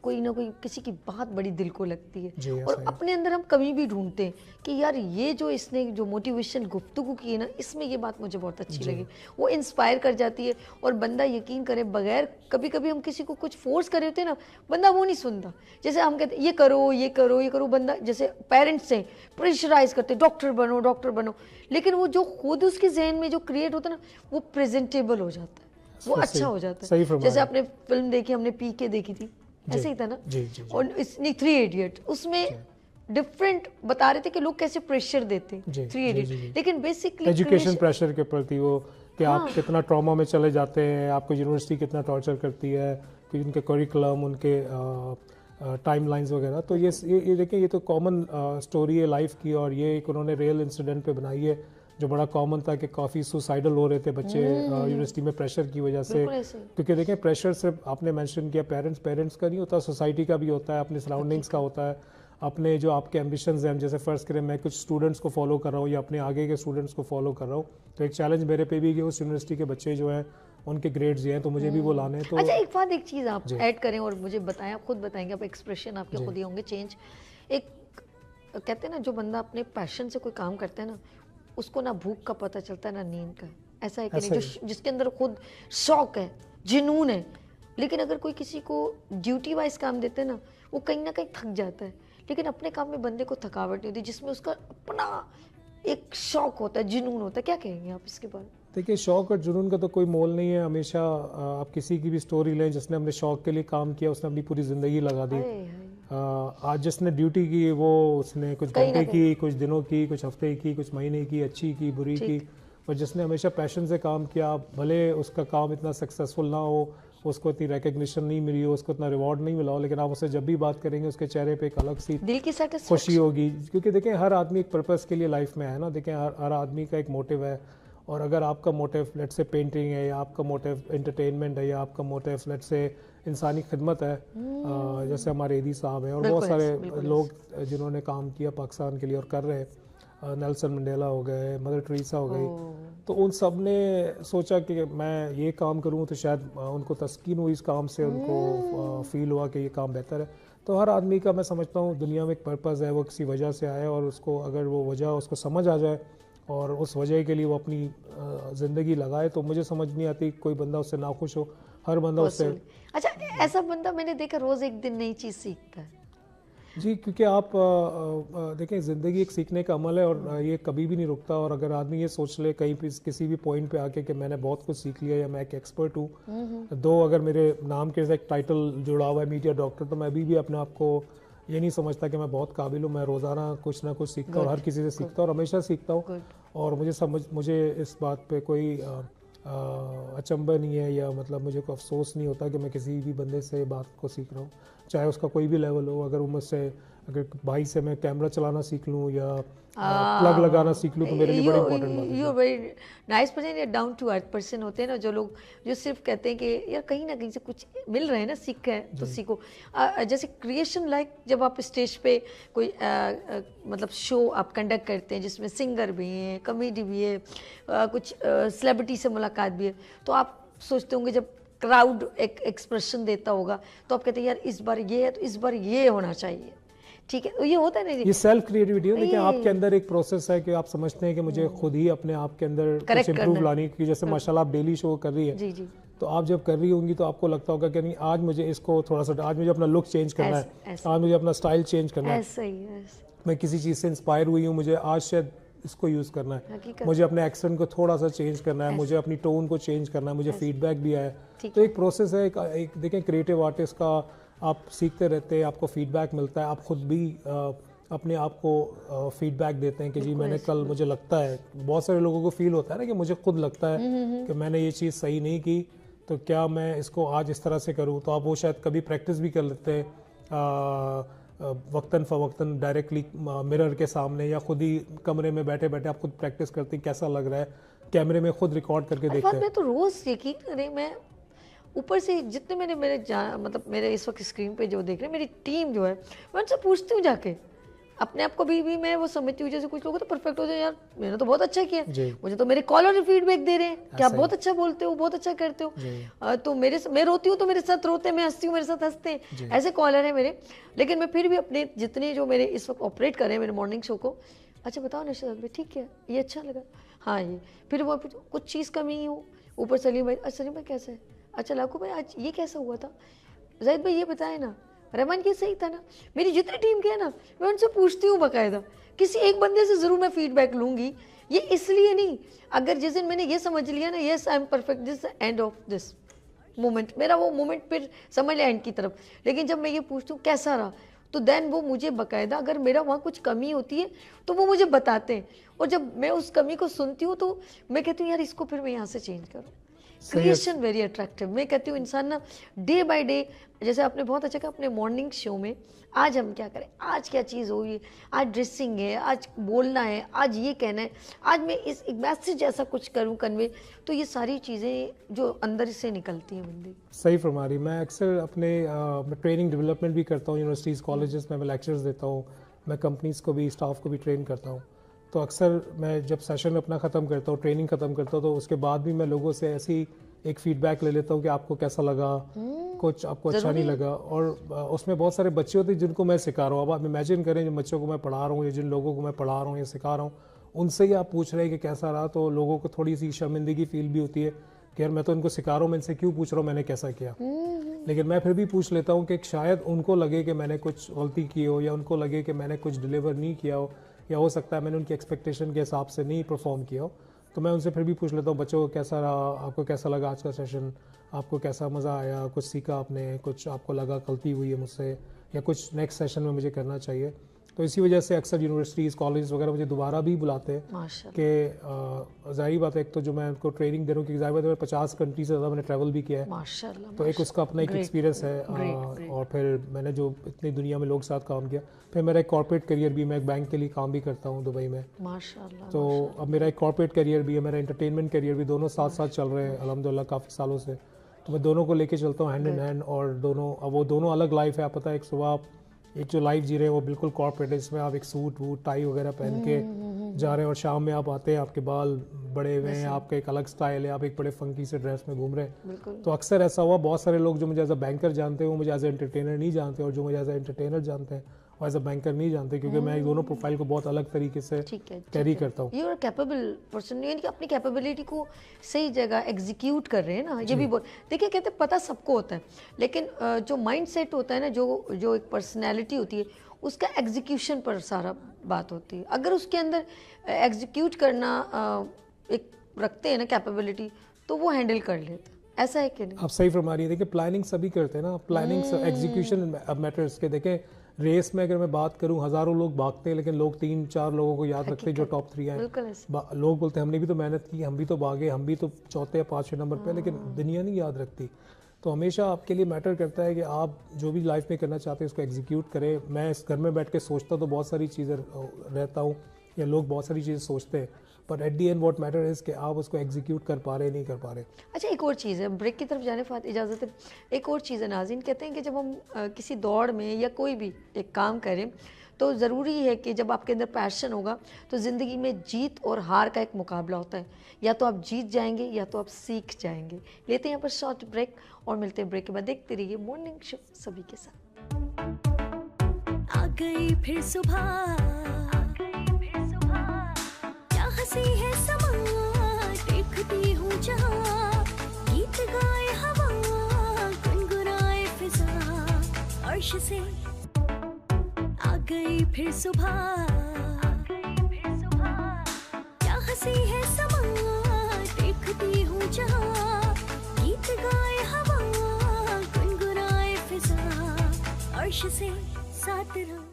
کوئی نہ کوئی کسی کی بات بڑی دل کو لگتی ہے, جی, اور اپنے اندر ہم کمی بھی ڈھونڈتے ہیں کہ یار یہ جو اس نے جو موٹیویشن گفتگو کی ہے نا, اس میں یہ بات مجھے بہت اچھی لگی, وہ انسپائر کر جاتی ہے. اور بندہ یقین کرے بغیر, کبھی کبھی ہم کسی کو کچھ فورس کر رہے ہوتے ہیں نا, بندہ وہ نہیں سنتا. جیسے ہم کہتے ہیں یہ کرو یہ کرو یہ کرو, بندہ جیسے پیرنٹس ہیں پریشرائز کرتے ڈاکٹر بنو ڈاکٹر بنو, لیکن وہ جو خود اس کے ذہن میں جو کریٹ ہوتا ہے نا, وہ پریزنٹیبل ہو جاتا ہے, وہ اچھا ہو جاتا ہے. جیسے آپ نے فلم دیکھی, ہم نے پی کے دیکھی تھی, ایسے ہی تھا نا, اور اس نے 3 ایڈیٹ, اس میں ڈفرینٹ بتا رہے تھے کہ لوگ کیسے پریشر دیتے ہیں 3 ایڈیٹ, لیکن بیسکلی ایجوکیشن پریشر کے پرتی وہ کہ آپ کتنا ٹراما میں چلے جاتے ہیں, آپ کو یونیورسٹی کتنا ٹارچر کرتی ہے, کہ ان کے کریکولم, ان کے ٹائم لائنز وغیرہ. تو یہ دیکھیں, یہ تو کامن اسٹوری ہے لائف کی, اور یہ ایک انہوں نے ریئل انسیڈنٹ پہ بنائی ہے جو بڑا کامن تھا کہ کافی سوسائڈل ہو رہے تھے بچے یونیورسٹی میں پریشر کی وجہ سے. کیونکہ دیکھیں پریشر صرف آپ نے مینشن کیا پیرنٹس کا نہیں ہوتا, سوسائٹی کا بھی ہوتا ہے, اپنے سراؤنڈنگس کا ہوتا ہے, اپنے جو آپ کے ایمبیشنز ہیں. جیسے فرض کریں میں کچھ اسٹوڈنٹس کو فالو کر رہا ہوں یا اپنے آگے کے اسٹوڈنٹس کو فالو کر رہا ہوں, تو ایک چیلنج میرے پہ بھی کہ اس یونیورسٹی کے بچے جو ہیں ان کے گریڈز یہ ہیں تو مجھے بھی وہ لانے ہیں. تو اچھا ایک بات, ایک چیز آپ ایڈ کریں اور مجھے بتائیں, آپ خود بتائیں گے, آپ ایکسپریشن آپ کے خود ہی ہوں گے چینج. ایک کہتے ہیں نا جو بندہ اپنے پیشن سے کوئی کام کرتا ہے نا, اس کو نہ بھوک کا پتہ چلتا ہے نہ نیند کا. ایسا ہے کہ نہیں, جس کے اندر خود شوق ہے, جنون ہے, لیکن اگر کوئی کسی کو ڈیوٹی وائز کام دیتے ہیں نا, وہ کہیں نہ کہیں تھک جاتا ہے. لیکن اپنے کام میں بندے کو تھکاوٹ نہیں ہوتی, جس میں اس کا اپنا ایک شوق ہوتا ہے, جنون ہوتا ہے. کیا کہیں گے آپ اس کے بارے میں؟ دیکھیے شوق اور جنون کا تو کوئی مول نہیں ہے. ہمیشہ آپ کسی کی بھی سٹوری لیں, جس نے اپنے شوق کے لیے کام کیا اس نے اپنی پوری زندگی لگا دی. آج جس نے ڈیوٹی کی وہ اس نے کچھ گھنٹے کی, کچھ دنوں کی, کچھ ہفتے کی, کچھ مہینے کی, اچھی کی بری کی. اور جس نے ہمیشہ پیشن سے کام کیا, بھلے اس کا کام اتنا سکسیزفل نہ ہو, اس کو اتنی ریکگنیشن نہیں ملی ہو, اس کو اتنا ریوارڈ نہیں ملا ہو, لیکن آپ اسے جب بھی بات کریں گے اس کے چہرے پہ ایک الگ سی دل کی خوشی ہوگی. کیونکہ دیکھیں ہر آدمی ایک پرپس کے لیے لائف میں ہے نا. دیکھیں ہر آدمی کا ایک موٹیو ہے, اور اگر آپ کا موٹیو لیٹ سے پینٹنگ ہے, یا آپ کا موٹیو انٹرٹینمنٹ ہے, یا آپ کا موٹیو لیٹ سے انسانی خدمت ہے, جیسے ہمارے ایدی صاحب ہیں اور بہت سارے لوگ جنہوں نے کام کیا پاکستان کے لیے اور کر رہے ہیں, نیلسن منڈیلا ہو گئے, مدر ٹریسا ہو گئی, تو ان سب نے سوچا کہ میں یہ کام کروں تو شاید ان کو تسکین ہوئی اس کام سے, ان کو فیل ہوا کہ یہ کام بہتر ہے. تو ہر آدمی کا میں سمجھتا ہوں دنیا میں ایک پرپز ہے, وہ کسی وجہ سے آیا, اور اس کو اگر وہ وجہ اس کو سمجھ آ جائے اور اس وجہ کے لیے وہ اپنی زندگی لگائے, تو مجھے سمجھ نہیں آتی کوئی بندہ اس سے ناخوش ہو. ہر بندہ اس سے. اچھا ایسا بندہ میں نے دیکھا روز ایک دن نئی چیز سیکھتا ہے. جی, کیونکہ آپ دیکھیں زندگی ایک سیکھنے کا عمل ہے, اور یہ کبھی بھی نہیں رکتا. اور اگر آدمی یہ سوچ لے کہیں پہ کسی بھی پوائنٹ پہ آ کے کہ میں نے بہت کچھ سیکھ لیا یا میں ایک ایکسپرٹ ہوں, دو اگر میرے نام کے ایک ٹائٹل جڑا ہوا ہے میڈیا ڈاکٹر, تو میں ابھی بھی اپنے آپ کو یہ نہیں سمجھتا کہ میں بہت قابل ہوں. میں روزانہ کچھ نہ کچھ سیکھتا ہوں, ہر کسی سے سیکھتا ہوں اور ہمیشہ سیکھتا ہوں. اور مجھے اس بات پہ کوئی اچنبھا نہیں ہے, یا مطلب مجھے کوئی افسوس نہیں ہوتا کہ میں کسی بھی بندے سے بات کو سیکھ رہا ہوں, چاہے اس کا کوئی بھی لیول ہو. اگر وہ مجھ سے, اگر بھائی سے میں کیمرہ چلانا سیکھ لوں یا پلگ لگانا سیکھ لوں, تو میرے لیے بڑی امپورٹنٹ بات ہے. یو ویری نائس پرسن, یا ڈاؤن ٹو ارتھ پرسن ہوتے ہیں نا جو لوگ, جو صرف کہتے ہیں کہ یار کہیں نہ کہیں سے کچھ مل رہا ہے نا, سیکھا ہے تو سیکھو. جیسے کریشن لائک جب آپ اسٹیج پہ کوئی مطلب شو آپ کنڈکٹ کرتے ہیں جس میں سنگر بھی ہیں, کمیڈی بھی ہے, کچھ سیلیبریٹی سے ملاقات بھی ہے, تو آپ سوچتے ہوں گے جب کراؤڈ ایک ایکسپریشن دیتا ہوگا تو آپ کہتے ہیں یار اس بار یہ ہے تو اس بار یہ ہونا چاہیے. ٹھیک ہے, یہ ہوتا ہے نا, یہ سیلف کریٹیوٹی ہے. لیکن آپ کے اندر ایک پروسیس ہے کہ آپ سمجھتے ہیں کہ مجھے خود ہی اپنے آپ کے اندر کچھ امپروو لانی کی. جیسے ماشاءاللہ آپ ڈیلی شو کر رہی ہے, تو آپ جب کر رہی ہوں گی تو آپ کو لگتا ہوگا کہ نہیں آج مجھے اس کو تھوڑا سا, آج مجھے اپنا لک چینج کرنا ہے, آج مجھے اپنا اسٹائل چینج کرنا ہے, میں کسی چیز سے انسپائر ہوئی ہوں, مجھے آج شاید اس کو یوز کرنا ہے, مجھے اپنے ایکسنٹ کو تھوڑا سا چینج کرنا ہے, مجھے اپنی ٹون کو چینج کرنا ہے, مجھے فیڈ بیک بھی آیا ہے. تو ایک پروسیس ہے, ایک دیکھیں کریٹیو آرٹسٹ کا, آپ سیکھتے رہتے ہیں, آپ کو فیڈ بیک ملتا ہے, آپ خود بھی اپنے آپ کو فیڈ بیک دیتے ہیں کہ جی میں نے کل, مجھے لگتا ہے, بہت سارے لوگوں کو فیل ہوتا ہے نا کہ مجھے خود لگتا ہے کہ میں نے یہ چیز صحیح نہیں کی, تو کیا میں اس کو آج اس طرح سے کروں. تو آپ وہ شاید کبھی پریکٹس بھی کر لیتے ہیں وقتاً فوقتاً ڈائریکٹلی مرر کے سامنے, یا خود ہی کمرے میں بیٹھے بیٹھے آپ خود پریکٹس کرتے ہیں کیسا لگ رہا ہے, کیمرے میں خود ریکارڈ کر کے دیکھتے ہیں. میں تو روز یقین کریں, میں اوپر سے جتنے میرے مطلب میرے اس وقت اسکرین پہ جو دیکھ رہے ہیں میری ٹیم جو ہے, میں ان سے پوچھتی ہوں جا کے اپنے آپ کو بھی میں وہ سمجھتی ہوں جیسے کچھ لوگ تو پرفیکٹ ہو جائے، یار میں نے تو بہت اچھا کیا، مجھے تو میرے کالر فیڈ بیک دے رہے ہیں کہ آپ بہت اچھا بولتے ہو، بہت اچھا کرتے ہو، تو میں روتی ہوں تو میرے ساتھ روتے ہیں، میں ہنستی ہوں میرے ساتھ ہنستے ہیں، ایسے کالر ہیں میرے. لیکن میں پھر بھی اپنے جتنے جو میرے اس وقت آپریٹ کر رہے ہیں میرے مارننگ شو کو، اچھا بتاؤ نشاط بھائی ٹھیک ہے یہ اچھا لگا، ہاں یہ پھر وہ کچھ چیز کمی ہو، اوپر سلیم بھائی، سلیم بھائی کیسے ہے، اچھا لاکھو بھائی آج یہ کیسا ہوا تھا، زاہد بھائی یہ بتائے نا، رحمان یہ صحیح تھا نا. میری جتنی ٹیم کے ہے نا میں ان سے پوچھتی ہوں باقاعدہ، کسی ایک بندے سے ضرور میں فیڈ بیک لوں گی. یہ اس لیے نہیں، اگر جس دن میں نے یہ سمجھ لیا نا yes I am perfect, this end of this moment, میرا وہ مومنٹ پھر سمجھ لیا اینڈ کی طرف. لیکن جب میں یہ پوچھتی ہوں کیسا رہا تو دین وہ مجھے باقاعدہ اگر میرا وہاں کچھ کمی ہوتی ہے تو وہ مجھے بتاتے ہیں، اور جب میں اس کمی کو سنتی ہوں تو میں کہتی ہوں یار اس کو پھر میں یہاں سے چینج کروں. Creation very attractive. میں کہتی ہوں انسان نا ڈے بائی ڈے، جیسے آپ نے بہت اچھا کہا اپنے مارننگ شو میں، آج ہم کیا کریں، آج کیا چیز ہوئی، آج ڈریسنگ ہے، آج بولنا ہے، آج یہ کہنا ہے، آج میں اس ایک میسیج ایسا کچھ کروں کنوے. تو یہ ساری چیزیں جو اندر سے نکلتی ہیں بندے. صحیح فرما رہی. میں اکثر اپنے ٹریننگ ڈیولپمنٹ بھی کرتا ہوں یونیورسٹیز کالجز میں لیکچرز دیتا ہوں، میں کمپنیز کو بھی اسٹاف کو بھی ٹرین کرتا ہوں. تو اکثر میں جب سیشن اپنا ختم کرتا ہوں، ٹریننگ ختم کرتا ہوں، تو اس کے بعد بھی میں لوگوں سے ایسی ایک فیڈ بیک لے لیتا ہوں کہ آپ کو کیسا لگا، کچھ آپ کو اچھا نہیں لگا. اور اس میں بہت سارے بچے ہوتے ہیں جن کو میں سکھا رہا ہوں. اب آپ امیجن کریں جن بچوں کو میں پڑھا رہا ہوں یا جن لوگوں کو میں پڑھا رہا ہوں یا سکھا رہا ہوں، ان سے ہی آپ پوچھ رہے ہیں کہ کیسا رہا، تو لوگوں کو تھوڑی سی شرمندگی فیل بھی ہوتی ہے کہ یار میں تو ان کو سکھا رہا ہوں، میں ان سے کیوں پوچھ رہا ہوں میں نے کیسا کیا. لیکن میں پھر بھی پوچھ لیتا ہوں کہ شاید ان کو لگے کہ میں نے کچھ غلطی کی ہو، یا ان کو لگے کہ میں نے کچھ ڈیلیور نہیں کیا ہو، یا ہو سکتا ہے میں نے ان کی ایکسپیکٹیشن کے حساب سے نہیں پرفارم کیا ہو. تو میں ان سے پھر بھی پوچھ لیتا ہوں بچوں کو کیسا رہا، آپ کو کیسا لگا آج کا سیشن، آپ کو کیسا مزہ آیا، کچھ سیکھا آپ نے، کچھ آپ کو لگا غلطی ہوئی ہے مجھ سے، یا کچھ نیکسٹ سیشن میں مجھے کرنا چاہیے. تو اسی وجہ سے اکثر یونیورسٹیز کالجز وغیرہ مجھے دوبارہ بھی بلاتے ہیں کہ ظاہری بات ہے ایک تو جو میں ان کو ٹریننگ دے رہا ہوں کہ ظاہر بات ہے 50 کنٹری سے زیادہ میں نے ٹریول بھی کیا ہے، تو ایک اس کا اپنا ایک ایکسپیرینس ہے. اور پھر میں نے جو اتنی دنیا میں لوگ ساتھ کام کیا، پھر میرا ایک کارپوریٹ کریئر بھی، میں ایک بینک کے لیے کام بھی کرتا ہوں دبئی میں. تو اب میرا ایک کارپوریٹ کریئر بھی ہے، میرا انٹرٹینمنٹ کریئر بھی، دونوں ساتھ ساتھ چل رہے ہیں الحمدللہ کافی سالوں سے. تو میں دونوں کو لے کے چلتا ہوں ہینڈ ان ہینڈ. اور دونوں اب وہ دونوں الگ لائف ہے. آپ پتہ ہے ایک صبح آپ ایک جو لائف جی رہے ہیں وہ بالکل کارپوریٹ ہے، جس میں آپ ایک سوٹ ووٹ ٹائی وغیرہ پہن کے جا رہے ہیں، اور شام میں آپ آتے ہیں آپ کے بال بڑے ہوئے ہیں، آپ کا ایک الگ سٹائل ہے، آپ ایک بڑے فنکی سے ڈریس میں گھوم رہے ہیں. تو اکثر ایسا ہوا بہت سارے لوگ جو مجھے ایز اے بینکر جانتے ہیں وہ مجھے ایز اے انٹرٹینر نہیں جانتے، اور جو مجھے ایز اے انٹرٹینر جانتے ہیں وہ ایز اے بینکر نہیں جانتے، کیونکہ میں دونوں پروفائل کو بہت الگ طریقے سے کیری کرتا ہوں. یو آر کیپیبل پرسن، یعنی کہ اپنی کیپیبلٹی کو صحیح جگہ ایگزیکیوٹ کر رہے ہیں نا. یہ بھی دیکھیں کہتے ہیں پتہ سب کو ہوتا ہے، لیکن جو مائنڈ سیٹ ہوتا ہے نا، جو ایک پرسنالٹی ہوتی ہے، اس کا ایگزیکیوشن پر سارا بات ہوتی ہے. اگر اس کے اندر ایگزیکیوٹ کرنا ایک رکھتے ہیں نا کیپیبلٹی، تو وہ ہینڈل کر لیتے ہیں. ایسا ہے کہ نہیں؟ آپ صحیح فرما رہی ہیں. دیکھیں پلاننگ سبھی کرتے ہیں نا، پلاننگ ایگزیکیوشن میٹرز کے. دیکھیں ریس میں اگر میں بات کروں، ہزاروں لوگ بھاگتے ہیں لیکن لوگ 3-4 لوگوں کو یاد رکھتے ہیں جو ٹاپ 3 ہیں. لوگ بولتے ہیں ہم نے بھی تو محنت کی، ہم بھی تو بھاگے، ہم بھی تو چوتھے یا 5ویں نمبر پہ، لیکن دنیا نہیں یاد رکھتی. تو ہمیشہ آپ کے لیے میٹر کرتا ہے کہ آپ جو بھی لائف میں کرنا چاہتے ہیں اس کو ایگزیکیوٹ کریں. میں اس گھر میں بیٹھ کے سوچتا تو بہت ساری چیزیں رہتا ہوں، یا لوگ بہت ساری چیزیں سوچتے ہیں، but at the end what matter is کہ آپ اس کو ایگزیکیوٹ کر پا رہے نہیں کر پا رہے. اچھا ایک اور چیز ہے، بریک کی طرف جانے اجازت ہے. ایک اور چیز ہے ناظرین، کہتے ہیں کہ جب ہم کسی دوڑ میں یا کوئی بھی ایک کام کریں تو ضروری ہے کہ جب آپ کے اندر پیشن ہوگا تو زندگی میں جیت اور ہار کا ایک مقابلہ ہوتا ہے. یا تو آپ جیت جائیں گے یا تو آپ سیکھ جائیں گے. لیتے ہیں یہاں پر شارٹ بریک اور ملتے ہیں بریک کے بعد. دیکھتے رہیے مارننگ شو سبھی کے ساتھ. آ گئی پھر صبح، کیا ہنسی ہے سما، دیکھتی ہوں جہاں، گیت گائے ہوا، گنگنائے فضا، عرش سے آ گئی پھر صبح، کیا ہنسی ہے سما، دیکھتی ہوں جہاں، گیت گائے ہوا، گنگنائے فضا، عرش سے ساتھ رہا.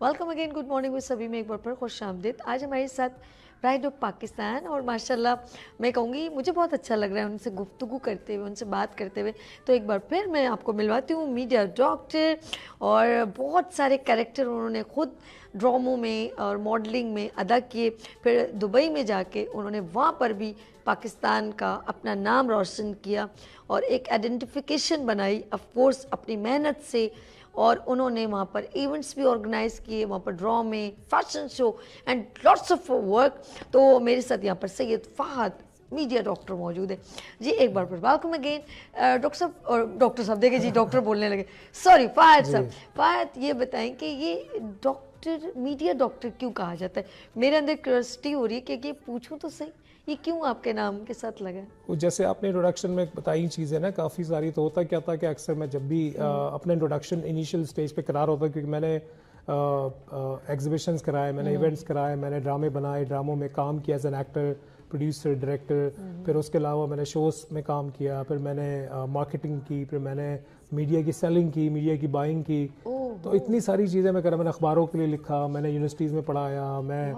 Welcome again, good morning with سبھی میں ایک بار پھر خوش آمدید. آج ہمارے ساتھ پرائڈ آف پاکستان، اور ماشاءاللہ میں کہوں گی مجھے بہت اچھا لگ رہا ہے ان سے گفتگو کرتے ہوئے، ان سے بات کرتے ہوئے. تو ایک بار پھر میں آپ کو ملواتی ہوں میڈیا ڈاکٹر، اور بہت سارے کریکٹر انہوں نے خود ڈراموں میں اور ماڈلنگ میں ادا کیے. پھر دبئی میں جا کے انہوں نے وہاں پر بھی پاکستان کا اپنا نام روشن کیا اور ایک آئیڈینٹیفیکیشن بنائی، آف کورس اپنی محنت سے اور انہوں نے وہاں پر ایونٹس بھی آرگنائز کیے, وہاں پر ڈرامے, fashion show and lots of work. تو میرے ساتھ یہاں پر سید فہد میڈیا ڈاکٹر موجود ہے جی. ایک بار پھر ویلکم اگین ڈاکٹر صاحب. اور ڈاکٹر صاحب دیکھیں جی ڈاکٹر بولنے لگے, سوری فہد صاحب. فہد یہ بتائیں کہ یہ ڈاکٹر میڈیا ڈاکٹر کیوں کہا جاتا ہے؟ میرے اندر کیوریوسٹی ہو رہی ہے کہ یہ پوچھوں تو صحیح, یہ کیوں آپ کے نام کے ساتھ لگا؟ وہ جیسے آپ نے انٹروڈکشن میں بتائی چیزیں نا کافی ساری, تو ہوتا کیا تھا کہ اکثر میں جب بھی اپنا انٹروڈکشن انیشیل اسٹیج پہ کرا رہا ہوتا, کیونکہ میں نے ایگزیبیشنز کرائے, میں نے ایونٹس کرائے, میں نے ڈرامے بنائے, ڈراموں میں کام کیا as an actor, producer, director. پھر اس کے علاوہ میں نے شوز میں کام کیا, پھر میں نے مارکیٹنگ کی, پھر میں نے میڈیا کی سیلنگ کی, میڈیا کی بائنگ کی. تو اتنی ساری چیزیں میں کرا. میں نے اخباروں کے لیے لکھا, میں نے یونیورسٹیز میں پڑھایا, میں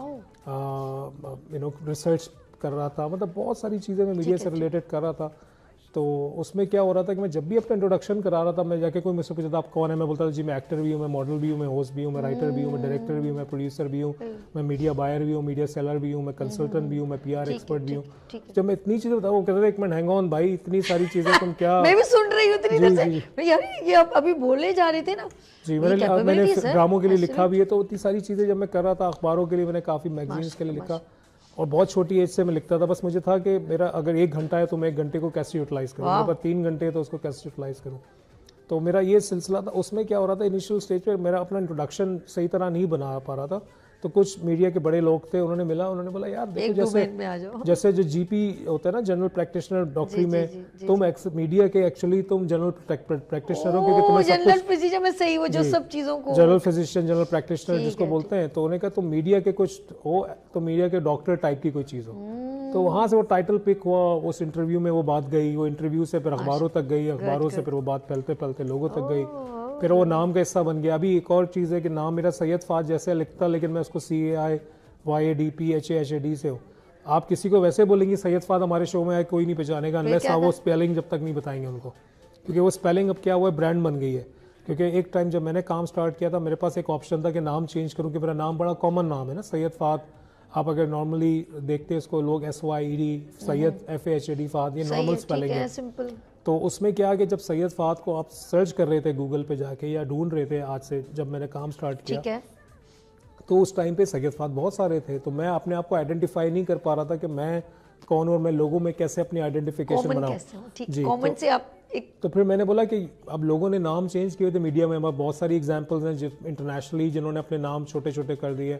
ریسرچ کر رہا تھا, مطلب بہت ساری چیزیں میں میڈیا سے ریلیٹڈ کر رہا تھا. تو اس میں کیا ہو رہا تھا کہ میں جب بھی اپنا انٹروڈکشن کرا رہا تھا, میں جا کے کوئی مجھ سے پوچھتا تھا آپ کون ہے, میں بولتا تھا جی میں ایکٹر بھی ہوں, میں ماڈل بھی ہوں, میں ہوسٹ بھی ہوں, میں رائٹر بھی ہوں, میں ڈائریکٹر بھی ہوں, میں پروڈیوسر بھی ہوں, میں میڈیا بائر بھی ہوں, میڈیا سیلر بھی ہوں, میں کنسلٹنٹ بھی ہوں, میں PR ایکسپرٹ بھی ہوں. جب میں اتنی چیزیں بتاؤں, وہ کہتے تھے ایک منٹ ہینگ آن بھائی, اتنی ساری چیزیں تم کیا. میں بھی سن رہی ہوں اتنی دیر سے یار, یہ آپ ابھی بولے جا رہے تھے نا. جی میں نے ڈراموں کے لیے لکھا بھی ہے, تو اتنی ساری چیزیں جب میں کر رہا تھا, اخباروں کے لیے میں نے کافی میگزینس کے لیے لکھا, اور بہت چھوٹی ایج سے میں لکھتا تھا. بس مجھے تھا کہ میرا اگر 1 گھنٹہ ہے تو میں 1 گھنٹے کو کیسے یوٹیلائز کروں, میرے پاس 3 گھنٹے تو اس کو کیسے یوٹیلائز کروں. تو میرا یہ سلسلہ تھا. اس میں کیا ہو رہا تھا, انیشیل اسٹیج پہ میرا اپنا انٹروڈکشن صحیح طرح نہیں بنا پا رہا تھا. تو کچھ میڈیا کے بڑے لوگ تھے, انہوں نے ملا, انہوں نے بولا یار دیکھو جیسے جو GP ہوتا ہے نا, جنرل پریکٹیشنر ڈاکٹری میں, تم میڈیا کے ایکچولی تم جنرل پریکٹیشنر ہو, کیونکہ تمہیں جنرل فزیشین میں صحیح ہو جو سب چیزوں کو, جنرل فزیشین, جنرل پریکٹیشنر جس کو بولتے ہیں. تو انہوں نے کہا تم میڈیا کے کچھ ہو, تو میڈیا کے ڈاکٹر ٹائپ کی کوئی چیز ہو. تو وہاں سے وہ ٹائٹل پک ہوا, اس انٹرویو میں وہ بات گئی, وہ انٹرویو سے پھر اخباروں تک گئی, اخباروں سے پھر وہ بات پھیلتے پھیلتے لوگوں تک گئی, پھر وہ نام کا حصہ بن گیا. ابھی ایک اور چیز ہے کہ نام میرا سید فہد جیسے لکھتا, لیکن میں اس کو CAIYADPHAHAD سے ہوں. آپ کسی کو ویسے بولیں گے سید فہد ہمارے شو میں آئے, کوئی نہیں پہچانے گا انلیس آپ وہ اسپیلنگ جب تک نہیں بتائیں گے ان کو, کیونکہ وہ اسپیلنگ اب کیا ہوا ہے, برانڈ بن گئی ہے. کیونکہ ایک ٹائم جب میں نے کام سٹارٹ کیا تھا, میرے پاس ایک آپشن تھا کہ نام چینج کروں, کہ میرا نام بڑا کامن نام ہے نا, سید فہد. آپ اگر نارملی دیکھتے اس کو لوگ SYED, سید FAHAD فہد, یہ نارمل اسپیلنگ ہے. تو اس میں کیا کہ جب سید فہد کو آپ سرچ کر رہے تھے گوگل پہ جا کے یا ڈھونڈ رہے تھے, آج سے جب میں نے کام سٹارٹ کیا, تو اس ٹائم پہ سید فہد بہت سارے تھے. تو میں اپنے آپ کو آئیڈینٹیفائی نہیں کر پا رہا تھا کہ میں کون, اور میں لوگوں میں کیسے اپنی آئیڈینٹیفیکیشن بناؤں. تو پھر میں نے بولا کہ اب لوگوں نے نام چینج کیے تھے میڈیا میں, بہت ساری ایگزامپلز ہیں انٹرنیشنلی جنہوں نے اپنے نام چھوٹے چھوٹے کر دیے.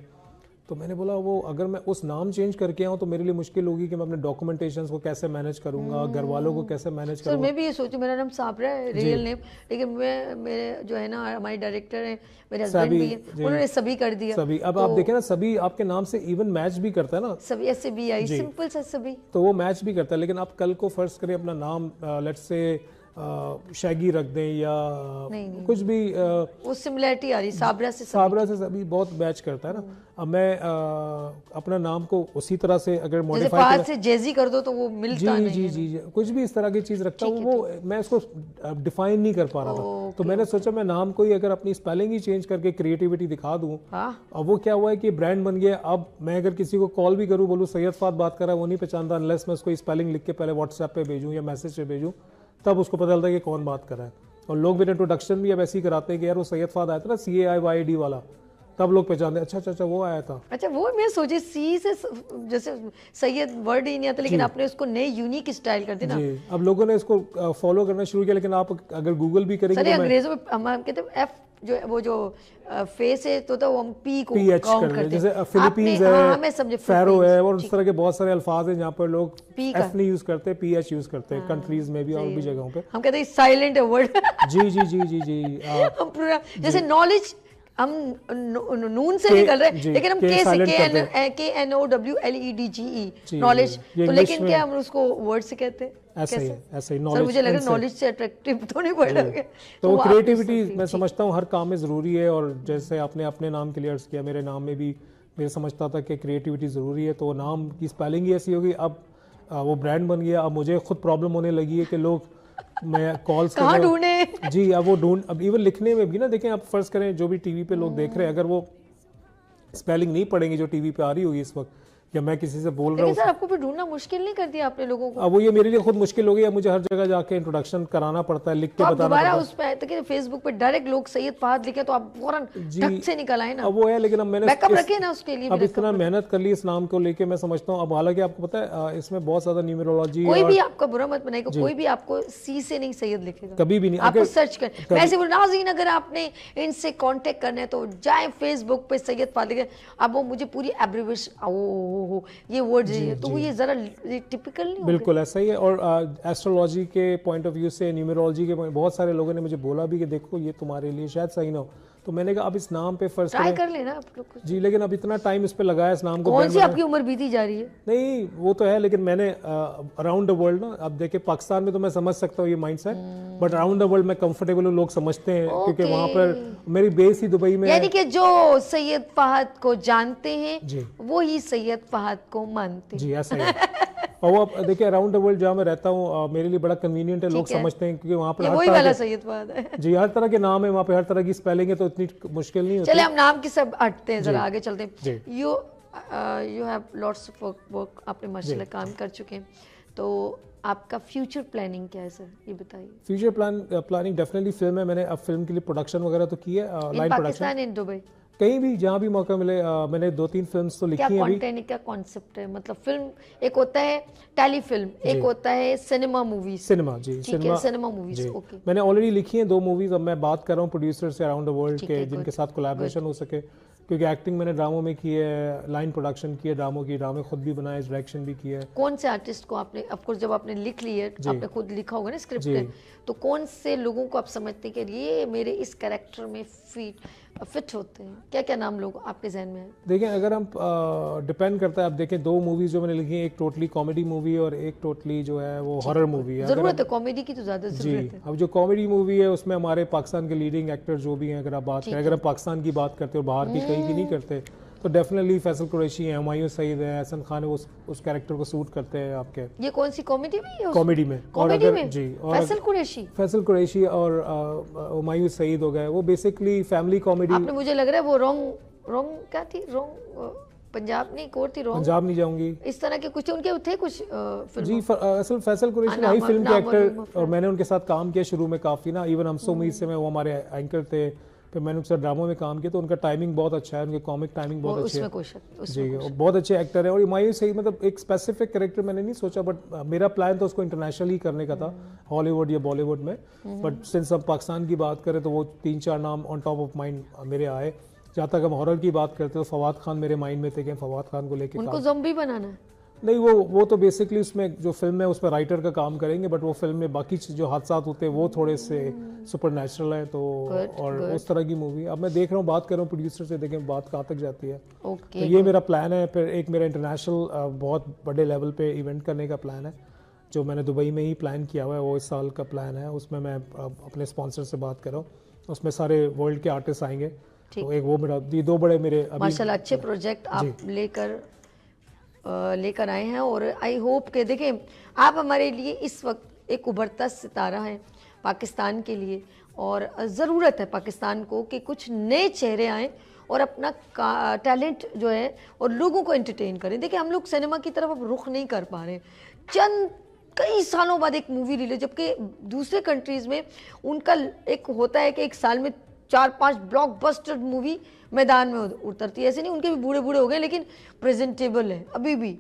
تو میں نے بولا وہ اگر میں اس نام چینج کر کے آؤں تو میرے لیے مشکل ہوگی کہ میں اپنے ڈاکومنٹیشنز کو کیسے مینیج کروں گا, گھر والوں کو کیسے مینیج کروں گا. میں بھی یہ سوچوں, میرا نام صابرہ ہے ریئل نیم, لیکن میں میرے جو ہے نا ہمارے ڈائریکٹر ہیں, میرے ہسبینڈ بھی ہیں, انہوں نے سبھی کر دیا. سبھی, اب آپ دیکھیں نا, سبھی آپ کے نام سے ایون میچ بھی کرتا ہے نا, سبھی SBI سمپل سا سبھی, تو وہ میچ بھی کرتا ہے. لیکن آپ کل کو فرض کریں اپنا نام لیٹس سے شیگی رکھ دیں یا کچھ بھی, وہ سملیرٹی آ رہی صابرہ سے سبھی بہت میچ کرتا ہے نا. اب میں اپنا نام کو اسی طرح سے اگر موڈیفائی فہد سے جیزی کر دو تو وہ ملتا نہیں. جی کچھ بھی اس طرح کی چیز رکھتا ہوں, وہ میں اس کو ڈیفائن نہیں کر پا رہا تھا. تو میں نے سوچا میں نام کو ہی اگر اپنی اسپیلنگ ہی چینج کر کے کریٹیوٹی دکھا دوں, اب وہ کیا ہوا ہے کہ برانڈ بن گیا. اب میں اگر کسی کو کال بھی کروں, بولوں سید فہد بات کر رہا ہے, وہ نہیں پہچانتا انلیس میں اس کو اسپیلنگ لکھ کے پہلے واٹس ایپ پہ بھیجوں یا میسج پہ بھیجوں, تب اس کو پتہ چلتا ہے کہ کون بات کر رہا ہے. اور لوگ میرے انٹروڈکشن بھی اب ایسے ہی کراتے ہیں کہ یار وہ سید فہد آیا تھا نا CAIYAD والا, تب لوگ پہچانتے ہیں اچھا وہ آیا تھا. اچھا وہ میں سوچی سی سے جیسے سید ورڈ ہی نہیں آتا, لیکن آپ نے اس کو نئے یونیک اسٹائل کر دیا نا. جی اب لوگوں نے اس کو فالو کرنا شروع کیا, لیکن آپ اگر گوگل بھی کریں گے, انگریزوں میں ہم کہتے ہیں ایف جو وہ جو فیس ہے تو وہ ہم پی کو کاؤنٹ کرتے ہیں, جیسے فلپینز ہے, فیرو ہے, اور اس طرح کے بہت سارے الفاظ ہیں جہاں پر لوگ ایف نہیں یوز کرتے, PH یوز کرتے ہیں کنٹریز میں بھی اور بھی جگہوں پہ. ہم کہتے ہیں سائلنٹ ہے ورڈ. جی جیسے نالج ہم نون سے نکل رہے ہیں, لیکن ہم کے سے KNOWLEDGE نالج, تو لیکن کیا ہم اس کو ورڈ سے کہتے ہیں. ایسے ہی مجھے لگ رہا ہے نالج سے اٹریکٹیو تو نہیں پڑ رہا. تو کریٹیوٹی میں سمجھتا ہوں ہر کام میں ضروری ہے, اور جیسے آپ نے اپنے نام کے لیے عرض کیا, میرے نام میں بھی میں سمجھتا تھا کہ کریٹیوٹی ضروری ہے. تو نام کی اسپیلنگ ہی ایسی ہوگی, اب وہ برانڈ بن گیا. اب مجھے خود پرابلم ہونے لگی ہے کہ لوگ میں کالس کہاں ڈھونڈے. جی اب وہ اب ایون لکھنے میں بھی نا, دیکھیں آپ فرض کریں جو بھی ٹی وی پہ لوگ دیکھ رہے ہیں, اگر وہ اسپیلنگ نہیں پڑھیں گے جو ٹی وی پہ آ رہی ہوگی اس وقت, یا میں کسی سے بول رہا لیکن سر آپ کو پھر ڈھونڈنا مشکل نہیں کر دیا آپ نے لوگوں کو؟ اب وہ یہ میرے لیے خود مشکل ہو گئی. اب مجھے ہر جگہ جا کے انٹروڈکشن کرانا پڑتا ہے, لکھ کے تو آپ بتانا دوبارہ پڑتا ہے. اس پہ آئے کہ فیس بک پہ ڈائریکٹ لوگ سید فہد لکھے تو آپ فوراً ڈھک سے نکل آئے نا. اب وہ ہے, لیکن اب میں نے بیک اپ رکھے نا اس کے لیے. اب اتنا محنت کر لی اس نام کو لے کے, میں سمجھتا ہوں اب حالانکہ آپ کو پتہ ہے اس میں بہت زیادہ نیومرولوجی, کوئی بھی آپ کا برا مت بنائے گا, کوئی بھی آپ کو سی سے نہیں سید لکھے گا, کبھی بھی نہیں. آپ کو سرچ کریں. میں ایسے بول ناظرین اگر آپ نے ان سے کانٹیکٹ کرنا ہے تو جائیں فیس بک پہ سید فہد لکھیں. اب وہ مجھے پوری ایبریویشن یہ ورڈ ہے تو وہ یہ ذرا ٹپیکل نہیں. بالکل ایسا ہی ہے. اور ایسٹرولوجی کے پوائنٹ آف ویو سے, نیومرولوجی کے بہت سارے لوگوں نے مجھے بولا بھی کہ دیکھو یہ تمہارے لیے شاید صحیح نہ ہو, تو میں نے کہا اب اس نام پہ فرض ٹرائی کر لینا آپ لوگ. جی, لیکن اب اتنا ٹائم اس پہ لگایا اس نام کو. کون سی آپ کی عمر بیتی جا رہی ہے؟ نہیں وہ تو ہے, لیکن میں نے اراؤنڈ دا ورلڈ نا, اب دیکھیں پاکستان میں تو میں سمجھ سکتا ہوں یہ mindset, but around the world میں کمفرٹیبل ہوں, لوگ سمجھتے ہیں کیونکہ وہاں پر میری بیس ہی دبئی میں. یعنی کہ جو سید فہد کو جانتے ہیں وہی سید فہد کو مانتے ہیں. جی ایسا ہی ہے. اور وہ دیکھیں اراؤنڈ دا ورلڈ جہاں میں رہتا ہوں میرے لیے بڑا کنوینئنٹ ہے, لوگ سمجھتے ہیں کیونکہ وہاں پر وہی والا سید فہد ہے. جی ہر طرح کے نام ہے وہاں پہ, ہر طرح کی اسپیلنگ ہے, تو اتنی مشکل نہیں ہوتی. چلے ہم نام کی سب ہٹتے ہیں, ذرا آگے چلتے ہیں. You have lots of work, آپ نے ماشاءاللہ کام کر چکے ہیں, تو آپ کا فیوچر پلاننگ کیا ہے سر, یہ بتائیے. فیوچر پلاننگ ڈیفینیٹلی فلم ہے. میں نے اب فلم کے لیے پروڈکشن وغیرہ تو کی ہے, لائن پاکستان ان دبئی کہیں بھی جہاں بھی موقع ملے. میں نے 2-3 فلمز تو لکھی ہیں. کیا کانٹینٹ, کیا کانسیپٹ ہے, مطلب فلم ایک ہوتا ہے ٹیلی فلم, ایک ہوتا ہے سینما موویز. سینما جی, سینما موویز. اوکے, میں نے آلریڈی لکھی ہیں 2 موویز. اب میں بات کر رہا ہوں پروڈیوسر سے اراؤنڈ دا ورلڈ کے جن کے ساتھ کولیبریشن ہو سکے, کیونکہ ایکٹنگ میں نے ڈراموں میں کی ہے, لائن پروڈکشن کی ہے ڈراموں کی, ڈرامے خود بھی بنائے, ڈائریکشن بھی کیا ہے. کون سے آرٹسٹ کو آپ نے, آف کورس جب آپ نے لکھ لی ہے, آپ نے خود لکھا ہوگا نا اسکرپٹ ہے, تو کون سے لوگوں کو آپ سمجھتے ہیں کہ یہ میرے اس کریکٹر میں فٹ ہوتے ہیں, کیا کیا نام لوگ آپ کے ذہن میں ہیں؟ دیکھیں اگر ہم ڈپینڈ کرتا ہے, اب دیکھیں 2 موویز جو میں نے لکھی ہیں, ایک ٹوٹلی کامیڈی مووی اور ایک ٹوٹلی جو ہے وہ ہارر مووی ہے. ضرورت ہے کامیڈی کی, تو زیادہ ضرورت ہے. اب جو کامیڈی مووی ہے اس میں ہمارے پاکستان کے لیڈنگ ایکٹر جو بھی ہیں, اگر آپ بات کریں, اگر ہم پاکستان کی بات کرتے اور باہر کی کہیں کی نہیں کرتے, تو ڈیفینیٹلی فیصل قریشی ہیں, ہمایوں سعید ہے, احسن خان ہے, وہ اس کیریکٹر کو سوٹ کرتے ہیں آپ کے. یہ کون سی کامیڈی میں؟ کامیڈی میں. کامیڈی میں جی, فیصل قریشی اور ہمایوں سعید ہو گئے, وہ بیسکلی فیملی کامیڈی. آپ نے مجھے لگ رہا ہے وہ رونگ کیا تھی, رونگ پنجاب نہیں, کور تھی, رونگ پنجاب نہیں جاؤں گی, اس طرح کے کچھ ان کے تھے کچھ جی. اصل فیصل قریشی ہائی فلم کے ایکٹر, اور میں نے ان کے ساتھ کام کیا شروع میں کافی نا, ایون ہم سو امید سے میں, وہ ہمارے اینکر تھے, پھر میں نے ان کے ساتھ ڈراموں میں کام کیا, تو ان کا ٹائمنگ بہت اچھا ہے, ان کے کامک ٹائمنگ بہت اچھی ہے. جی بہت اچھے ایکٹر ہیں. اور ہمایوں سعید مطلب ایک اسپیسیفک کریکٹر میں نے نہیں سوچا, بٹ میرا پلان تو اس کو انٹرنیشنلی کرنے کا تھا, ہالی ووڈ یا بالی ووڈ میں, بٹ سنس ہم پاکستان کی بات کریں تو وہ 3-4 نام آن ٹاپ آف مائنڈ میرے آئے. جہاں تک ہم ہارر کی بات کرتے تو فواد خان میرے مائنڈ میں تھے کہ فواد خان کو لے کے ان کو زومبی بنانا ہے. نہیں, وہ تو بیسکلی اس میں جو فلم ہے اس میں رائٹر کا کام کریں گے, بٹ وہ فلم میں باقی جو حادثات ہوتے ہیں وہ تھوڑے سے سپر نیچرل ہیں, تو اور اس طرح کی مووی. اب میں دیکھ رہا ہوں, بات کر رہا ہوں پروڈیوسر سے, دیکھیں بات کہاں تک جاتی ہے. تو یہ میرا پلان ہے. پھر ایک میرا انٹرنیشنل بہت بڑے لیول پہ ایونٹ کرنے کا پلان ہے, جو میں نے دبئی میں ہی پلان کیا ہوا ہے, وہ اس سال کا پلان ہے. اس میں اپنے اسپانسر سے بات کر رہا ہوں, اس میں سارے ورلڈ کے آرٹسٹ آئیں گے. تو ایک وہ میرا, یہ 2 بڑے میرے ماشاءاللہ اچھے پروجیکٹ آپ لے کر آئے ہیں, اور آئی ہوپ کہ دیکھیں آپ ہمارے لیے اس وقت ایک ابھرتا ستارہ ہیں پاکستان کے لیے, اور ضرورت ہے پاکستان کو کہ کچھ نئے چہرے آئیں اور اپنا ٹیلنٹ جو ہے اور لوگوں کو انٹرٹین کریں. دیکھیں ہم لوگ سینما کی طرف اب رخ نہیں کر پا رہے, کئی سالوں بعد ایک مووی ریلیز, جبکہ دوسرے کنٹریز میں ان کا ایک ہوتا ہے کہ ایک سال میں 4-5 بلاک بسٹر مووی میدان میں اترتی ہے. ایسے نہیں, ان کے بھی بوڑھے ہو گئے لیکن پریزنٹیبل ہے ابھی بھی.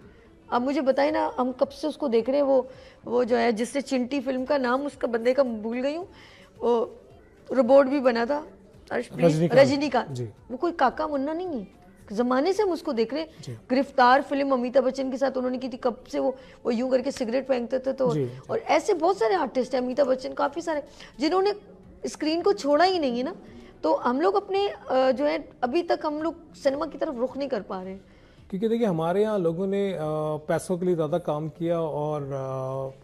اب مجھے بتائیں نا, ہم کب سے اس کو دیکھ رہے ہیں, وہ جو ہے جس سے چنٹی فلم کا نام اس کا بندے کا بھول گئی ہوں, وہ روبوٹ بھی بنا تھا, رجنی کا, وہ کوئی کاکا منا نہیں ہے, زمانے سے ہم اس کو دیکھ رہے ہیں. گرفتار فلم امیتابھ بچن کے ساتھ انہوں نے کی تھی, کب سے وہ یوں کر کے سگریٹ پھینکتے تھے. تو اور ایسے بہت سارے آرٹسٹ ہیں, امیتابھ بچن کافی سارے, جنہوں نے اسکرین کو چھوڑا ہی نہیں ہے نا. تو ہم لوگ اپنے جو ہے ابھی تک ہم لوگ سینما کی طرف رخ نہیں کر پا رہے ہیں, کیونکہ دیکھیں ہمارے یہاں لوگوں نے پیسوں کے لیے زیادہ کام کیا, اور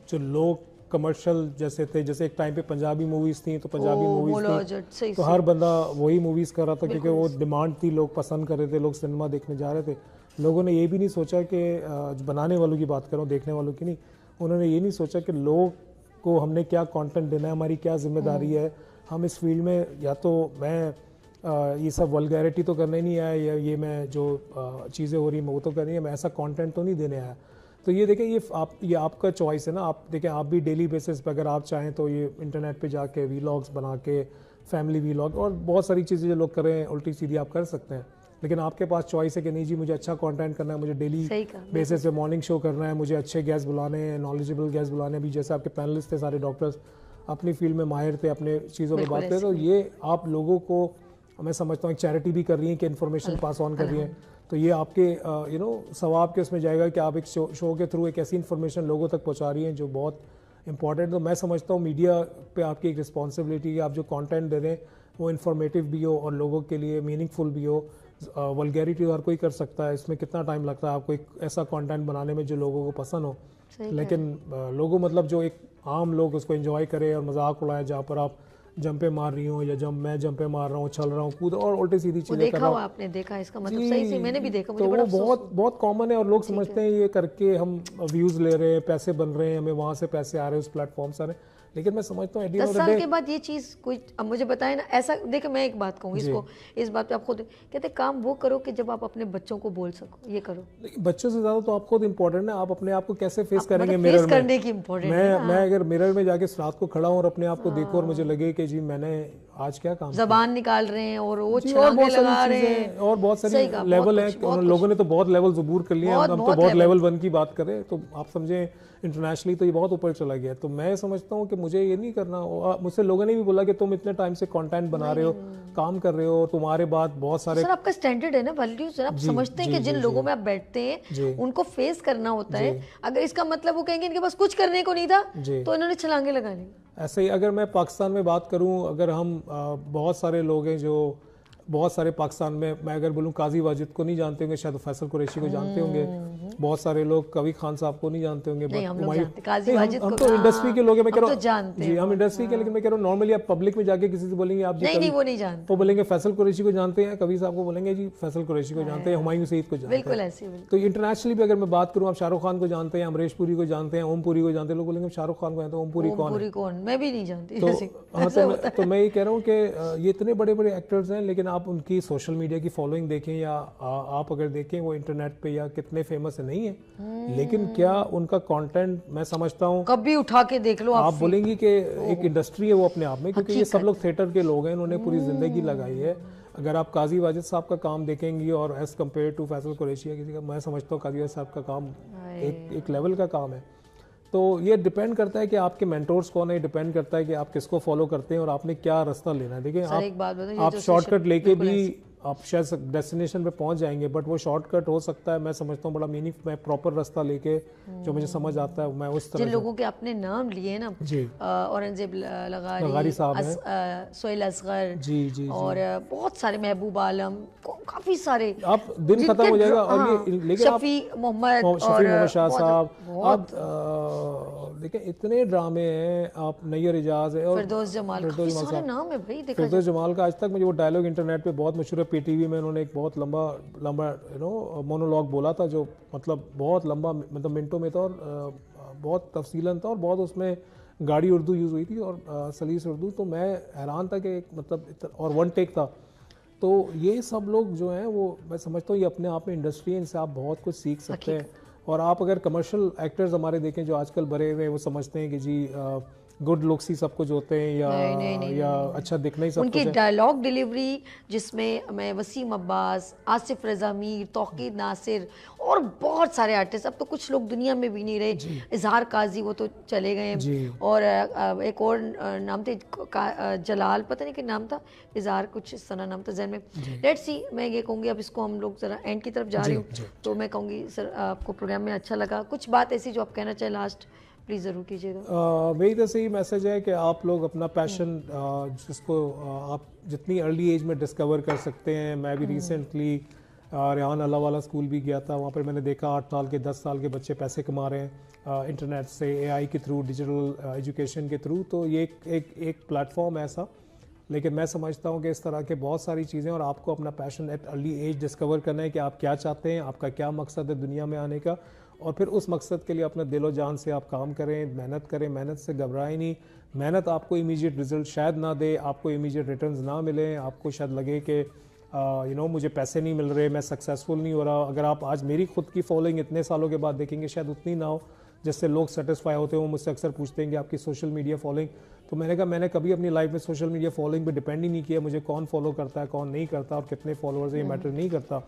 جو لوگ کمرشل جیسے تھے, جیسے ایک ٹائم پہ پنجابی موویز تھیں, تو پنجابی موویز تھیں تو ہر بندہ وہی موویز کر رہا تھا, کیونکہ وہ ڈیمانڈ تھی, لوگ پسند کر رہے تھے, لوگ سنیما دیکھنے جا رہے تھے. لوگوں نے یہ بھی نہیں سوچا کہ بنانے والوں کی بات کروں, دیکھنے والوں کی نہیں, انہوں نے یہ نہیں سوچا کہ لوگ کو ہم نے کیا کانٹینٹ دینا ہے, ہماری کیا ذمہ داری ہے. ہم اس فیلڈ میں, یا تو میں یہ سب ولگیرٹی تو کرنے نہیں آیا, یا یہ میں جو چیزیں ہو رہی ہیں وہ تو کرنی ہے, میں ایسا کانٹینٹ تو نہیں دینے آیا. تو یہ دیکھیں یہ آپ کا چوائس ہے نا. آپ دیکھیں آپ بھی ڈیلی بیسس پہ اگر آپ چاہیں تو یہ انٹرنیٹ پہ جا کے ویلاگس بنا کے, فیملی ویلاگ اور بہت ساری چیزیں جو لوگ کر رہے ہیں الٹی سیدھی آپ کر سکتے ہیں. لیکن آپ کے پاس چوائس ہے کہ نہیں جی مجھے اچھا کانٹینٹ کرنا ہے, مجھے ڈیلی بیسس پہ مارننگ شو کرنا ہے, مجھے اچھے گیسٹ بلانے ہیں, نالجبل گیسٹ بلانے ہیں. بھی جیسے آپ کے پینلسٹ تھے سارے ڈاکٹرز اپنی فیلڈ میں ماہر تھے, اپنے چیزوں میں بات کرتے, تو یہ آپ لوگوں کو میں سمجھتا ہوں ایک چیریٹی بھی کر رہی ہیں کہ انفارمیشن پاس آن کر رہی ہیں. تو یہ آپ کے ثواب کے اس میں جائے گا کہ آپ ایک شو کے تھرو ایک ایسی انفارمیشن لوگوں تک پہنچا رہی ہیں جو بہت امپورٹنٹ. تو میں سمجھتا ہوں میڈیا پہ آپ کی ایک رسپانسبلٹی ہے, آپ جو کانٹینٹ دے رہے ہیں وہ انفارمیٹیو بھی ہو اور لوگوں کے لیے میننگ فل بھی ہو. ولگیرٹی ہر کوئی کر سکتا ہے, اس میں کتنا ٹائم لگتا ہے آپ کو ایک ایسا کانٹینٹ بنانے میں جو لوگوں کو پسند ہو, لیکن لوگوں مطلب جو ایک عام لوگ اس کو انجوائے کرے اور مذاق اڑائے, جہاں پر آپ جمپے مار رہی ہوں یا میں جمپے مار رہا ہوں, چل رہا ہوں, کود اور الٹی سیدھی چیزیں کر رہا ہوں. آپ نے دیکھا اس کا مطلب صحیح سے میں نے بھی دیکھا, تو وہ بہت کامن ہے اور لوگ سمجھتے ہیں یہ کر کے ہم ویوز لے رہے ہیں, پیسے بن رہے ہیں, ہمیں وہاں سے پیسے آ رہے ہیں, اس پلیٹ فارم سے آ رہے ہیں. لیکن میں سمجھتا ہوں 10 سال کے بعد یہ چیز کوئی اب مجھے بتائے نا ایسا. دیکھیں میں ایک بات کہوں اس کو, اس بات پہ آپ خود کہتے ہیں کام وہ کرو کہ جب آپ اپنے بچوں کو بول سکو, یہ کرو. بچوں سے زیادہ تو آپ خود امپورٹنٹ ہے, آپ اپنے آپ کو کیسے فیس کریں گے مرر میں. میں اگر مرر میں جا کے رات کو کھڑا ہوں اور اپنے آپ کو دیکھوں اور مجھے لگے کہ جی میں نے آج کیا کام, زبان نکال رہے ہیں اور وہ چھلانگیں لگا رہے ہیں اور بہت ساری لیول ہیں, لوگوں نے تو بہت لیول عبور کر لیے ہیں, ہم تو بہت لیول 1 کی بات کریں تو آپ سمجھیں انٹرنیشنلی تو یہ بہت اوپر چلا گیا. تو میں سمجھتا ہوں کہ مجھے یہ نہیں کرنا. مجھ سے لوگوں نے بھی بولا کہ تم اتنے ٹائم سے کانٹینٹ بنا رہے ہو, کام کر رہے ہو, تمہارے بعد بہت سارے سر آپ کا سٹینڈرڈ ہے نا ویلیوز, آپ سمجھتے ہیں کہ جن لوگوں میں آپ بیٹھتے ہیں ان کو فیس کرنا ہوتا ہے. اگر اس کا مطلب وہ کہیں گے ان کے پاس کچھ کرنے کو نہیں تھا تو انہوں نے چھلانگیں لگا لی. ایسے ہی اگر میں پاکستان میں بات کروں, اگر ہم بہت سارے لوگ ہیں جو بہت سارے پاکستان میں اگر بولوں قاضی واجد کو نہیں جانتے ہوں گے, شاید فیصل قریشی کو جانتے ہوں گے, بہت سارے لوگ کوی خان صاحب کو نہیں جانتے ہوں گے. ہم تو انڈسٹری کے لوگ ہیں, میں کہہ رہا ہوں جی ہم انڈسٹری کے, لیکن میں کہہ رہا ہوں نارملی آپ پبلک میں جا کے کسی سے بولیں گے آپ جی وہ نہیں جانتے, تو بولیں گے فیصل قریشی کو جانتے ہیں, کبھی صاحب کو بولیں گے جی فیصل قریشی کو جانتے ہیں, ہمایوں سعید کو جانتے ہیں. تو انٹرنیشنلی بھی اگر میں بات کروں, آپ شاہ رخ خان کو جانتے ہیں, امریش پوری کو جانتے ہیں, اوم پوری کو جانتے ہیں. لوگ بولیں گے شاہ رخ خان کو جانتے ہیں, اوم پوری کون, میں بھی نہیں جانتی. تو میں یہ کہہ رہا ہوں کہ یہ اتنے بڑے بڑے ایکٹرز ہیں, لیکن آپ ان کی سوشل میڈیا کی فالوئنگ دیکھیں یا آپ اگر دیکھیں وہ انٹرنیٹ پہ یا کتنے فیمس نہیں ہیں, لیکن کیا ان کا کانٹینٹ میں سمجھتا ہوں کبھی اٹھا کے دیکھ لو آپ بولیں گی کہ ایک انڈسٹری ہے وہ اپنے آپ میں, کیونکہ یہ سب لوگ تھیٹر کے لوگ ہیں, انہوں نے پوری زندگی لگائی ہے. اگر آپ قاضی واجد صاحب کا کام دیکھیں گی اور as compare to Faisal Qureshi کسی کا, میں سمجھتا ہوں قاضی واجد صاحب کا کام ایک لیول کا کام ہے. تو یہ ڈیپینڈ کرتا ہے کہ آپ کے مینٹورز کون ہیں, ڈیپینڈ کرتا ہے کہ آپ کس کو فالو کرتے ہیں اور آپ نے کیا راستہ لینا ہے. دیکھیں آپ شارٹ کٹ لے کے بھی آپ شاید ڈیسٹینیشن پہ پہنچ جائیں گے, بٹ وہ شارٹ کٹ ہو سکتا ہے میں سمجھتا ہوں بڑا میننگ, میں پراپر راستہ لے کے جو مجھے سمجھ آتا ہے میں اس طرح. جن لوگوں کے اپنے نام لیے نا, اورنگزیب لغاری صاحب ہیں, سہیل اصغر جی اور بہت سارے, محبوب عالم, کافی سارے, آپ دن ختم ہو جائے گا. اور یہ لیکن شفیع محمد شاہ صاحب, آپ دیکھیں اتنے ڈرامے ہیں, آپ نیر اجاز ہے, اور فردوس جمال, کافی سارے نام ہے بھائی. فردوس جمال کا آج تک مجھے وہ ڈائلاگ انٹرنیٹ پہ بہت مشہور ہے, پی ٹی وی میں انہوں نے ایک بہت لمبا مونولوگ بولا تھا جو مطلب بہت لمبا, مطلب منٹوں میں تھا اور بہت تفصیلاً تھا اور بہت اس میں گاڑی اردو یوز ہوئی تھی اور سلیس اردو. تو میں حیران تھا کہ مطلب اور 1 ٹیک تھا. تو یہ سب لوگ جو ہیں وہ میں سمجھتا ہوں یہ اپنے آپ میں انڈسٹری ہے, ان سے آپ بہت کچھ سیکھ سکتے ہیں. اور آپ اگر کمرشل ایکٹرز ہمارے دیکھیں جو آج کل بڑے ہوئے, وہ سمجھتے ہیں کہ جی گڈ لکس ہی سب کچھ ہوتے ہیں یا اچھا دکھنا ہی سب کچھ ہے. ان کی ڈائلاگ ڈیلیوری جس میں وسیم عباس, آصف رضا میر, توقیر ناصر اور بہت سارے آرٹسٹ, اب تو کچھ لوگ دنیا میں بھی نہیں رہے, اظہار قاضی وہ تو چلے گئے, اور ایک اور نام تھے جلال, پتہ نہیں کہ نام تھا, اظہار کچھ اس طرح نام تھا ذہن میں. لیٹس سی, میں یہ کہوں گی اب اس کو ہم لوگ ذرا اینڈ کی طرف جا رہے ہوں, تو میں کہوں گی سر آپ کو پروگرام میں اچھا لگا, کچھ بات ایسی جو آپ کہنا چاہیں لاسٹ پلیز ضرور کیجیے گا. میری تو صحیح میسج ہے کہ آپ لوگ اپنا پیشن جس کو آپ جتنی ارلی ایج میں ڈسکور کر سکتے ہیں. میں بھی ریسنٹلی ریحان اللہ والا اسکول بھی گیا تھا, وہاں پر میں نے دیکھا 8 سال کے 10 سال کے بچے پیسے کما رہے ہیں انٹرنیٹ سے, اے آئی کے تھرو, ڈیجیٹل ایجوکیشن کے تھرو. تو یہ ایک پلیٹ فارم ہے ایسا, لیکن میں سمجھتا ہوں کہ اس طرح کے بہت ساری چیزیں, اور آپ کو اپنا پیشن ایٹ ارلی ایج ڈسکور کرنا ہے کہ آپ کیا چاہتے ہیں, آپ کا کیا مقصد ہے دنیا میں آنے کا, اور پھر اس مقصد کے لیے اپنے دل و جان سے آپ کام کریں, محنت کریں, محنت سے گھبرائیں نہیں. محنت آپ کو امیجیٹ رزلٹ شاید نہ دے, آپ کو امیجیٹ ریٹرنز نہ ملیں, آپ کو شاید لگے کہ مجھے پیسے نہیں مل رہے, میں سکسیزفل نہیں ہو رہا. اگر آپ آج میری خود کی فالوئنگ اتنے سالوں کے بعد دیکھیں گے شاید اتنی نہ ہو جس سے لوگ سیٹسفائی ہوتے ہیں. وہ مجھ سے اکثر پوچھتے ہیں کہ آپ کی سوشل میڈیا فالوئنگ, تو میں نے کہا میں نے کبھی اپنی لائف میں سوشل میڈیا فالوئنگ پہ ڈپینڈ ہی نہیں کیا. مجھے کون فالو کرتا ہے کون نہیں کرتا اور کتنے فالوورز ہیں یہ میٹر نہیں کرتا.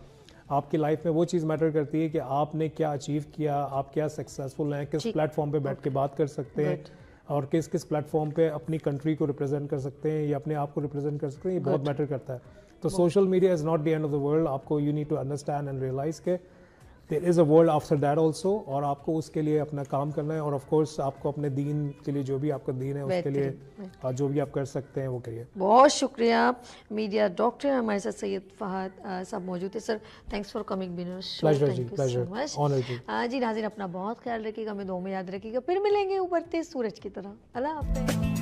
آپ کی لائف میں وہ چیز میٹر کرتی ہے کہ آپ نے کیا اچیو کیا, آپ کیا سکسیزفل ہیں, کس پلیٹ فارم پہ بیٹھ کے بات کر سکتے ہیں اور کس پلیٹ فارم پہ اپنی کنٹری کو ریپرزینٹ کر سکتے ہیں یا اپنے آپ کو ریپرزینٹ کر سکتے ہیں. یہ بہت میٹر کرتا ہے. تو social media is not the end of the world. آپ کو you need to understand and realize کہ there is a world after that also, اور آپ کو اس کے لیے اپنا کام کرنا ہے. اور آف کورس آپ کو اپنے دین کے لیے جو بھی آپ کا دین ہے اس کے لیے جو بھی آپ کر سکتے ہیں وہ کریے. بہت شکریہ. میڈیا ڈاکٹر ہمارے ساتھ سید فہد صاحب موجود تھے. سر تھینکس فار کمنگ بین شو. جی ناظرین اپنا بہت خیال رکھیے گا, ہمیں دعاؤں میں یاد رکھیے گا. پھر ملیں گے ابھرتے سورج کی طرح. اللہ حافظ.